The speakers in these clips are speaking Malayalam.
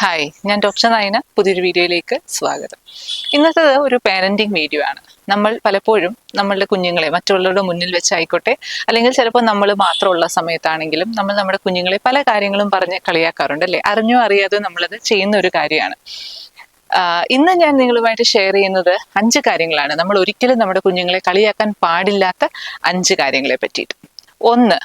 ഹായ്, ഞാൻ ഡോക്ടർ നയന. പുതിയൊരു വീഡിയോയിലേക്ക് സ്വാഗതം. ഇന്നത്തെ ഒരു പാരന്റിങ് വീഡിയോ ആണ്. നമ്മൾ പലപ്പോഴും നമ്മളുടെ കുഞ്ഞുങ്ങളെ മറ്റുള്ളവരുടെ മുന്നിൽ വെച്ചായിക്കോട്ടെ, അല്ലെങ്കിൽ ചിലപ്പോൾ നമ്മൾ മാത്രമുള്ള സമയത്താണെങ്കിലും നമ്മൾ നമ്മുടെ കുഞ്ഞുങ്ങളെ പല കാര്യങ്ങളും പറഞ്ഞ് കളിയാക്കാറുണ്ട് അല്ലേ? അറിഞ്ഞോ അറിയാതെ നമ്മളത് ചെയ്യുന്ന ഒരു കാര്യമാണ്. ഇന്ന് ഞാൻ നിങ്ങളുമായിട്ട് ഷെയർ ചെയ്യുന്നത് 5 കാര്യങ്ങളാണ്. നമ്മൾ ഒരിക്കലും നമ്മുടെ കുഞ്ഞുങ്ങളെ കളിയാക്കാൻ പാടില്ലാത്ത 5 കാര്യങ്ങളെ പറ്റിയിട്ട്. 1,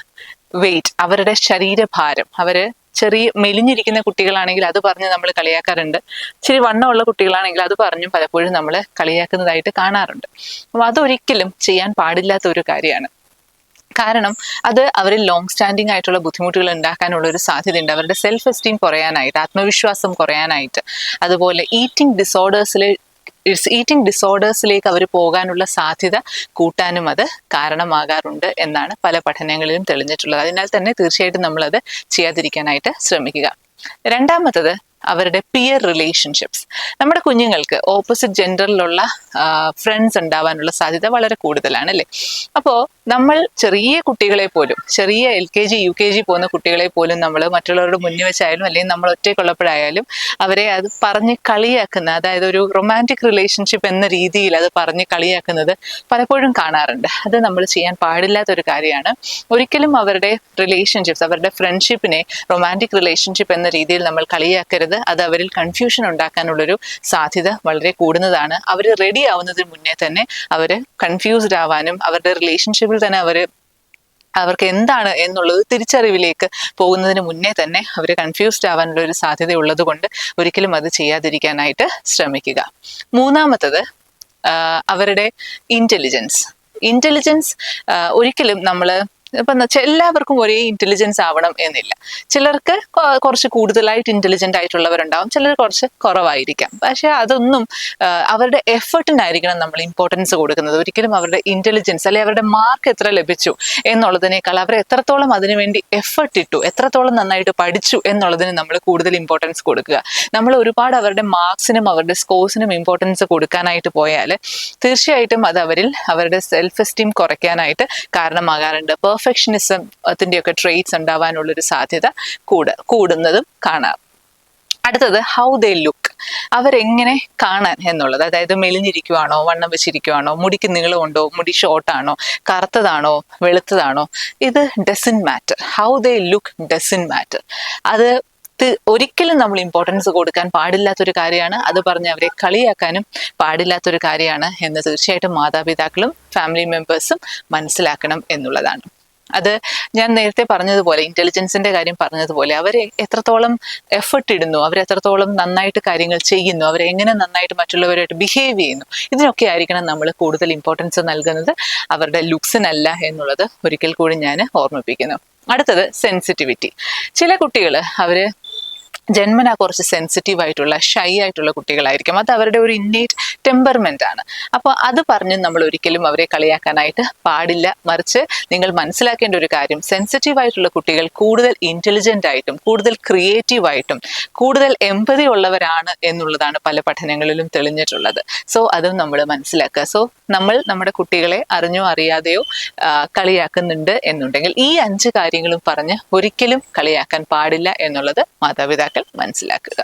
വെയിറ്റ്, അവരുടെ ശരീരഭാരം. അവര് ചെറിയ മെലിഞ്ഞിരിക്കുന്ന കുട്ടികളാണെങ്കിൽ അത് പറഞ്ഞ് നമ്മൾ കളിയാക്കാറുണ്ട്. ഇച്ചിരി വണ്ണമുള്ള കുട്ടികളാണെങ്കിൽ അത് പറഞ്ഞും പലപ്പോഴും നമ്മൾ കളിയാക്കുന്നതായിട്ട് കാണാറുണ്ട്. അപ്പോൾ അതൊരിക്കലും ചെയ്യാൻ പാടില്ലാത്ത ഒരു കാര്യമാണ്. കാരണം അത് അവരിൽ ലോങ് സ്റ്റാൻഡിങ് ആയിട്ടുള്ള ബുദ്ധിമുട്ടുകൾ ഉണ്ടാക്കാനുള്ള ഒരു സാധ്യതയുണ്ട്. അവരുടെ സെൽഫ് എസ്റ്റീം കുറയാനായിട്ട്, ആത്മവിശ്വാസം കുറയാനായിട്ട്, അതുപോലെ ഈറ്റിംഗ് ഡിസോർഡേഴ്സിലേക്ക് അവർ പോകാനുള്ള സാധ്യത കൂട്ടാനും അത് കാരണമാകാറുണ്ട് എന്നാണ് പല പഠനങ്ങളിലും തെളിഞ്ഞിട്ടുള്ളത്. അതിനാൽ തന്നെ തീർച്ചയായിട്ടും നമ്മളത് ചെയ്യാതിരിക്കാനായിട്ട് ശ്രമിക്കുക. രണ്ടാമത്തത്, അവരുടെ പിയർ റിലേഷൻഷിപ്സ്. നമ്മുടെ കുഞ്ഞുങ്ങൾക്ക് ഓപ്പോസിറ്റ് ജെൻഡറിലുള്ള ഫ്രണ്ട്സ് ഉണ്ടാവാനുള്ള സാധ്യത വളരെ കൂടുതലാണ് അല്ലേ? അപ്പോൾ നമ്മൾ ചെറിയ കുട്ടികളെ പോലും, ചെറിയ LKG UKG പോകുന്ന കുട്ടികളെ പോലും നമ്മൾ മറ്റുള്ളവരുടെ മുന്നിൽ വെച്ചായാലും അല്ലെങ്കിൽ നമ്മൾ ഒറ്റയ്ക്കുള്ളപ്പോഴായാലും അവരെ അത് പറഞ്ഞ് കളിയാക്കുന്ന, അതായത് ഒരു റൊമാൻറ്റിക് റിലേഷൻഷിപ്പ് എന്ന രീതിയിൽ അത് പറഞ്ഞ് കളിയാക്കുന്നത് പലപ്പോഴും കാണാറുണ്ട്. അത് നമ്മൾ ചെയ്യാൻ പാടില്ലാത്തൊരു കാര്യമാണ്. ഒരിക്കലും അവരുടെ റിലേഷൻഷിപ്സ്, അവരുടെ ഫ്രണ്ട്ഷിപ്പിനെ റൊമാൻറ്റിക് റിലേഷൻഷിപ്പ് എന്ന രീതിയിൽ നമ്മൾ കളിയാക്കരുത്. അത് അവരിൽ കൺഫ്യൂഷൻ ഉണ്ടാക്കാനുള്ളൊരു സാധ്യത വളരെ കൂടുന്നതാണ്. അവർ റെഡി ആവുന്നതിന് മുന്നേ തന്നെ അവർ കൺഫ്യൂസ്ഡ് ആവാനും അവരുടെ റിലേഷൻഷിപ്പിൽ തന്നെ അവർക്ക് എന്താണ് എന്നുള്ളത് തിരിച്ചറിവിലേക്ക് പോകുന്നതിന് മുന്നേ തന്നെ അവർ കൺഫ്യൂസ്ഡ് ആവാനുള്ള ഒരു സാധ്യത ഉള്ളത് കൊണ്ട് ഒരിക്കലും അത് ചെയ്യാതിരിക്കാനായിട്ട് ശ്രമിക്കുക. മൂന്നാമത്തത്, അവരുടെ ഇന്റലിജൻസ് ഒരിക്കലും നമ്മൾ ഇപ്പം എല്ലാവർക്കും ഒരേ ഇന്റലിജൻസ് ആവണം എന്നില്ല. ചിലർക്ക് കുറച്ച് കൂടുതലായിട്ട് ഇന്റലിജന്റ് ആയിട്ടുള്ളവരുണ്ടാവും, ചിലർ കുറച്ച് കുറവായിരിക്കാം. പക്ഷെ അതൊന്നും അവരുടെ എഫേർട്ടിനായിരിക്കണം നമ്മൾ ഇമ്പോർട്ടൻസ് കൊടുക്കുന്നത്. ഒരിക്കലും അവരുടെ ഇന്റലിജൻസ് അല്ലെങ്കിൽ അവരുടെ മാർക്ക് എത്ര ലഭിച്ചു എന്നുള്ളതിനേക്കാൾ അവർ എത്രത്തോളം അതിനുവേണ്ടി എഫേർട്ട് ഇട്ടു, എത്രത്തോളം നന്നായിട്ട് പഠിച്ചു എന്നുള്ളതിന് നമ്മൾ കൂടുതൽ ഇമ്പോർട്ടൻസ് കൊടുക്കുക. നമ്മൾ ഒരുപാട് അവരുടെ മാർക്സിനും അവരുടെ സ്കോഴ്സിനും ഇമ്പോർട്ടൻസ് കൊടുക്കാനായിട്ട് പോയാൽ തീർച്ചയായിട്ടും അത് അവരുടെ സെൽഫ് എസ്റ്റീം കുറയ്ക്കാനായിട്ട് കാരണമാകാറുണ്ട്. പെർഫെക്ഷനിസത്തിൻ്റെയൊക്കെ ട്രെയ്റ്റ്സ് ഉണ്ടാവാനുള്ളൊരു സാധ്യത കൂടുന്നതും കാണാം. അടുത്തത്, ഹൗ ദേ ലുക്ക്, അവരെങ്ങനെ കാണാൻ എന്നുള്ളത്. അതായത് മെലിഞ്ഞിരിക്കുവാണോ, വണ്ണം വെച്ചിരിക്കുവാണോ, മുടിക്ക് നീളമുണ്ടോ, മുടി ഷോർട്ടാണോ, കറുത്തതാണോ, വെളുത്തതാണോ, ഇത് doesn't matter. How they look doesn't matter. അത് ഒരിക്കലും നമ്മൾ ഇമ്പോർട്ടൻസ് കൊടുക്കാൻ പാടില്ലാത്തൊരു കാര്യമാണ്. അത് പറഞ്ഞ് അവരെ കളിയാക്കാനും പാടില്ലാത്തൊരു കാര്യമാണ് എന്ന് തീർച്ചയായിട്ടും മാതാപിതാക്കളും ഫാമിലി മെമ്പേഴ്സും മനസ്സിലാക്കണം എന്നുള്ളതാണ്. അത് ഞാൻ നേരത്തെ പറഞ്ഞതുപോലെ, ഇന്റലിജൻസിന്റെ കാര്യം പറഞ്ഞതുപോലെ, അവർ എത്രത്തോളം എഫർട്ട് ഇടുന്നു, അവർ എത്രത്തോളം നന്നായിട്ട് കാര്യങ്ങൾ ചെയ്യുന്നു, അവരെങ്ങനെ നന്നായിട്ട് മറ്റുള്ളവരായിട്ട് ബിഹേവ് ചെയ്യുന്നു, ഇതിനൊക്കെ ആയിരിക്കണം നമ്മൾ കൂടുതൽ ഇമ്പോർട്ടൻസ് നൽകുന്നത്, അവരുടെ ലുക്സിനല്ല എന്നുള്ളത് ഒരിക്കൽ കൂടി ഞാൻ ഓർമ്മിപ്പിക്കുന്നു. അടുത്തത്, സെൻസിറ്റിവിറ്റി. ചില കുട്ടികൾ ജന്മനാ കുറച്ച് സെൻസിറ്റീവ് ആയിട്ടുള്ള, ഷൈ ആയിട്ടുള്ള കുട്ടികളായിരിക്കും. അത് അവരുടെ ഒരു ഇന്നേറ്റ് ടെമ്പർമെന്റ് ആണ്. അപ്പോൾ അത് പറഞ്ഞ് നമ്മൾ ഒരിക്കലും അവരെ കളിയാക്കാനായിട്ട് പാടില്ല. മറിച്ച് നിങ്ങൾ മനസ്സിലാക്കേണ്ട ഒരു കാര്യം, സെൻസിറ്റീവ് ആയിട്ടുള്ള കുട്ടികൾ കൂടുതൽ ഇന്റലിജന്റ് ആയിട്ടും കൂടുതൽ ക്രിയേറ്റീവ് ആയിട്ടും കൂടുതൽ എമ്പതി ഉള്ളവരാണ് എന്നുള്ളതാണ് പല പഠനങ്ങളിലും തെളിഞ്ഞിട്ടുള്ളത്. സോ അതും നമ്മൾ മനസ്സിലാക്കുക. സോ നമ്മൾ നമ്മുടെ കുട്ടികളെ അറിഞ്ഞോ അറിയാതെയോ കളിയാക്കുന്നുണ്ട് എന്നുണ്ടെങ്കിൽ ഈ 5 കാര്യങ്ങളും പറഞ്ഞ് ഒരിക്കലും കളിയാക്കാൻ പാടില്ല എന്നുള്ളത് മാതാപിതാക്കൾ മനസ്സിലാക്കുക.